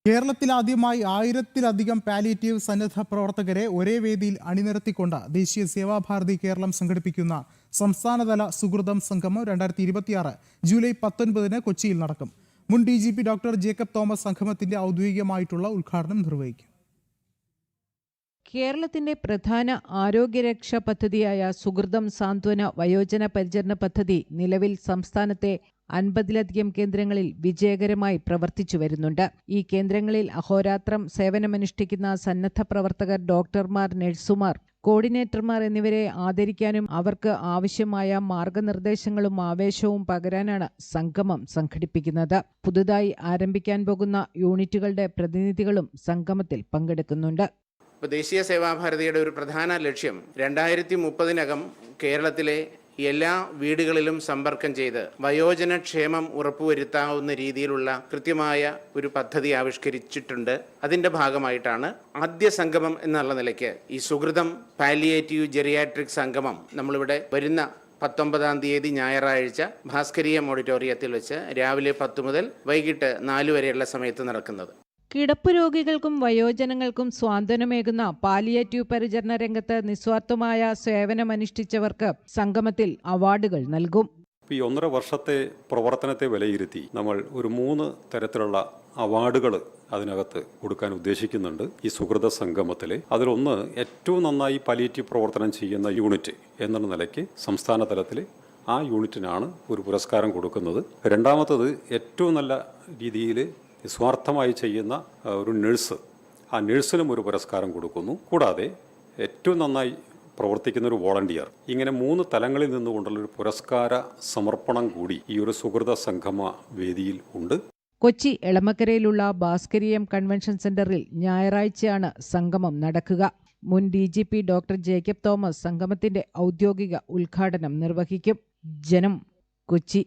കേരളത്തിലാദ്യമായി 1000-ലധികം palliative സന്നദ്ധ പ്രവർത്തകരെ ഒരേ വേദിയിൽ അണിനിരത്തിക്കൊണ്ട് ദേശീയ സേവാഭാരതി കേരളം സംഘടിപ്പിക്കുന്ന സംസ്ഥാനതല സുഹൃദം സംഗമം 2026 ജൂലൈ 19 കൊച്ചിയിൽ നടക്കും. മുൻ DGP ഡോക്ടർ ജേക്കബ് തോമസ് സംഗമത്തിന്റെ ഔദ്യോഗികമായിട്ടുള്ള ഉദ്ഘാടനം നിർവഹിക്കും. കേരളത്തിന്റെ പ്രധാന ആരോഗ്യരക്ഷാ പദ്ധതിയായ സുഹൃദം സാന്ത്വന വയോജന പരിചരണ പദ്ധതി നിലവിൽ സംസ്ഥാനത്തെ 50-ലധികം കേന്ദ്രങ്ങളിൽ വിജയകരമായി പ്രവർത്തിച്ചു വരുന്നുണ്ട്. ഈ കേന്ദ്രങ്ങളിൽ അഹോരാത്രം സേവനമനുഷ്ഠിക്കുന്ന സന്നദ്ധ പ്രവർത്തകർ, ഡോക്ടർമാർ, നഴ്സുമാർ, കോർഡിനേറ്റർമാർ എന്നിവരെ ആദരിക്കാനും അവർക്ക് ആവശ്യമായ മാർഗനിർദ്ദേശങ്ങളും ആവേശവും പകരാനാണ് സംഗമം സംഘടിപ്പിക്കുന്നത്. പുതുതായി ആരംഭിക്കാൻ പോകുന്ന യൂണിറ്റുകളുടെ പ്രതിനിധികളും സംഗമത്തിൽ പങ്കെടുക്കുന്നുണ്ട്. ദേശീയ സേവാഭാരതിയുടെ ഒരു പ്രധാന ലക്ഷ്യം 2030-നകം കേരളത്തിലെ എല്ലാ വീടുകളിലും സമ്പർക്കം ചെയ്ത് വയോജന ക്ഷേമം ഉറപ്പുവരുത്താവുന്ന രീതിയിലുള്ള കൃത്യമായ ഒരു പദ്ധതി ആവിഷ്കരിച്ചിട്ടുണ്ട്. അതിൻ്റെ ഭാഗമായിട്ടാണ് ആദ്യ സംഗമം എന്നുള്ള നിലയ്ക്ക് ഈ സുഹൃദം പാലിയേറ്റീവ് ജെറിയാട്രിക് സംഗമം നമ്മളിവിടെ വരുന്ന 19-ാം തീയതി ഞായറാഴ്ച ഭാസ്കരീയം ഓഡിറ്റോറിയത്തിൽ വെച്ച് രാവിലെ 10 മുതൽ വൈകിട്ട് 4 വരെയുള്ള സമയത്ത് നടക്കുന്നത്. കിടപ്പ് രോഗികൾക്കും വയോജനങ്ങൾക്കും സ്വാന്തനമേകുന്ന പാലിയേറ്റീവ് പരിചരണ രംഗത്ത് നിസ്വാർത്ഥമായ സേവനമനുഷ്ഠിച്ചവർക്ക് സംഗമത്തിൽ അവാർഡുകൾ നൽകും. ഈ 1.5 വർഷത്തെ പ്രവർത്തനത്തെ വിലയിരുത്തി നമ്മൾ ഒരു 3 തരത്തിലുള്ള അവാർഡുകൾ അതിനകത്ത് കൊടുക്കാൻ ഉദ്ദേശിക്കുന്നുണ്ട് ഈ സുഹൃദ സംഗമത്തിൽ. അതിലൊന്ന്, ഏറ്റവും നന്നായി പാലിയേറ്റീവ് പ്രവർത്തനം ചെയ്യുന്ന യൂണിറ്റ് എന്നുള്ള നിലയ്ക്ക് സംസ്ഥാന തലത്തിൽ ആ യൂണിറ്റിനാണ് ഒരു പുരസ്കാരം കൊടുക്കുന്നത്. രണ്ടാമത്തത്, ഏറ്റവും നല്ല രീതിയിൽ നിസ്വാർത്ഥമായി ചെയ്യുന്ന ഒരു നഴ്സ്, ആ നഴ്സിനും ഒരു പുരസ്കാരം കൊടുക്കുന്നു. കൂടാതെ ഏറ്റവും നന്നായി പ്രവർത്തിക്കുന്ന ഒരു വോളണ്ടിയർ. ഇങ്ങനെ 3 തലങ്ങളിൽ നിന്നുകൊണ്ടുള്ളൊരു പുരസ്കാര സമർപ്പണം കൂടി ഈ ഒരു സുഹൃദ സംഗമ വേദിയിൽ ഉണ്ട്. കൊച്ചി എളമക്കരയിലുള്ള ഭാസ്കരീയം കൺവെൻഷൻ സെന്ററിൽ ഞായറാഴ്ചയാണ് സംഗമം നടക്കുക. മുൻ DGP ഡോക്ടർ ജേക്കബ് തോമസ് സംഗമത്തിന്റെ ഔദ്യോഗിക ഉദ്ഘാടനം നിർവഹിക്കും. ജനം, കൊച്ചി.